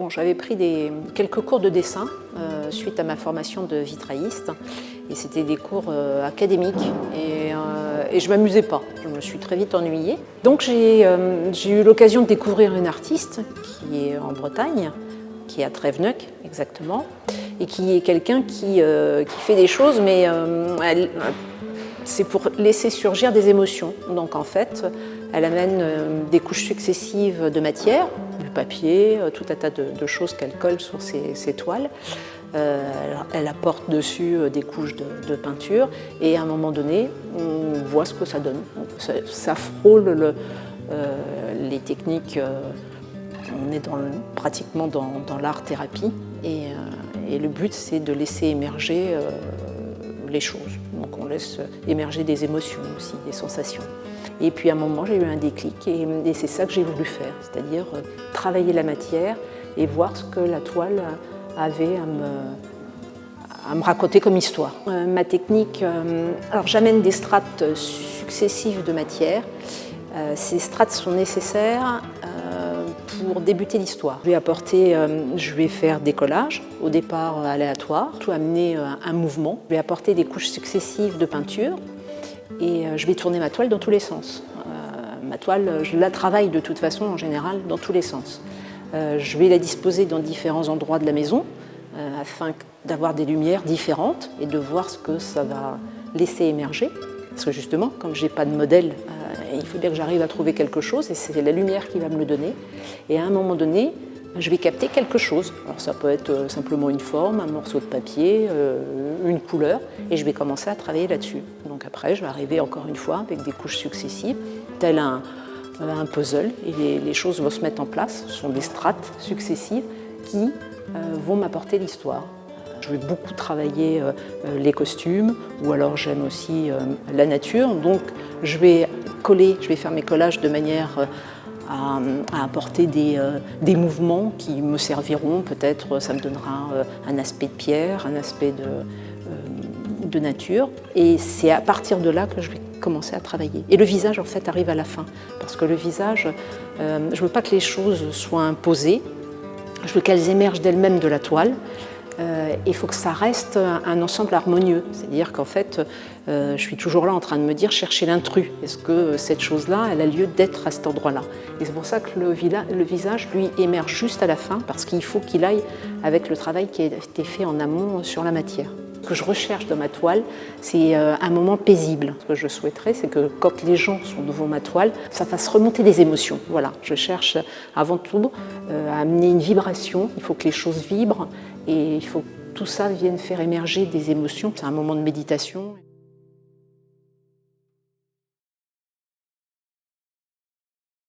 Bon, j'avais pris quelques cours de dessin suite à ma formation de vitrailliste et c'était des cours académiques et je ne m'amusais pas, je me suis très vite ennuyée. Donc j'ai eu l'occasion de découvrir une artiste qui est en Bretagne, qui est à Tréveneuc exactement, et qui est quelqu'un qui fait des choses mais c'est pour laisser surgir des émotions. Donc en fait, elle amène des couches successives de matière, du papier, tout un tas de choses qu'elle colle sur ses toiles. Elle apporte dessus des couches de peinture et à un moment donné, on voit ce que ça donne. Ça frôle les techniques, on est pratiquement dans l'art-thérapie et le but c'est de laisser émerger les choses. Donc on laisse émerger des émotions aussi, des sensations. Et puis à un moment, j'ai eu un déclic et c'est ça que j'ai voulu faire, c'est-à-dire travailler la matière et voir ce que la toile avait à me raconter comme histoire. Ma technique, alors j'amène des strates successives de matière. Ces strates sont nécessaires pour débuter l'histoire. Je vais faire des collages, au départ aléatoires, tout amener un mouvement. Je vais apporter des couches successives de peinture et je vais tourner ma toile dans tous les sens. Ma toile, je la travaille de toute façon en général dans tous les sens. Je vais la disposer dans différents endroits de la maison afin d'avoir des lumières différentes et de voir ce que ça va laisser émerger. Parce que justement, comme je n'ai pas de modèle, il faut bien que j'arrive à trouver quelque chose et c'est la lumière qui va me le donner. Et à un moment donné, je vais capter quelque chose. Alors ça peut être simplement une forme, un morceau de papier, une couleur, et je vais commencer à travailler là-dessus. Donc après, je vais arriver encore une fois avec des couches successives, tel un puzzle, et les choses vont se mettre en place. Ce sont des strates successives qui vont m'apporter l'histoire. Je vais beaucoup travailler les costumes, ou alors j'aime aussi la nature. Donc je vais faire mes collages de manière à apporter des mouvements qui me serviront. Peut-être ça me donnera un aspect de pierre, un aspect de nature. Et c'est à partir de là que je vais commencer à travailler. Et le visage, en fait, arrive à la fin. Parce que le visage, je ne veux pas que les choses soient imposées. Je veux qu'elles émergent d'elles-mêmes de la toile. Il faut que ça reste un ensemble harmonieux. C'est-à-dire qu'en fait, je suis toujours là en train de me dire, chercher l'intrus. Est-ce que cette chose-là, elle a lieu d'être à cet endroit-là? Et c'est pour ça que le visage, lui, émerge juste à la fin, parce qu'il faut qu'il aille avec le travail qui a été fait en amont sur la matière. Ce que je recherche dans ma toile, c'est un moment paisible. Ce que je souhaiterais, c'est que quand les gens sont devant ma toile, ça fasse remonter des émotions. Voilà, je cherche avant tout à amener une vibration. Il faut que les choses vibrent et il faut que tout ça vienne faire émerger des émotions. C'est un moment de méditation.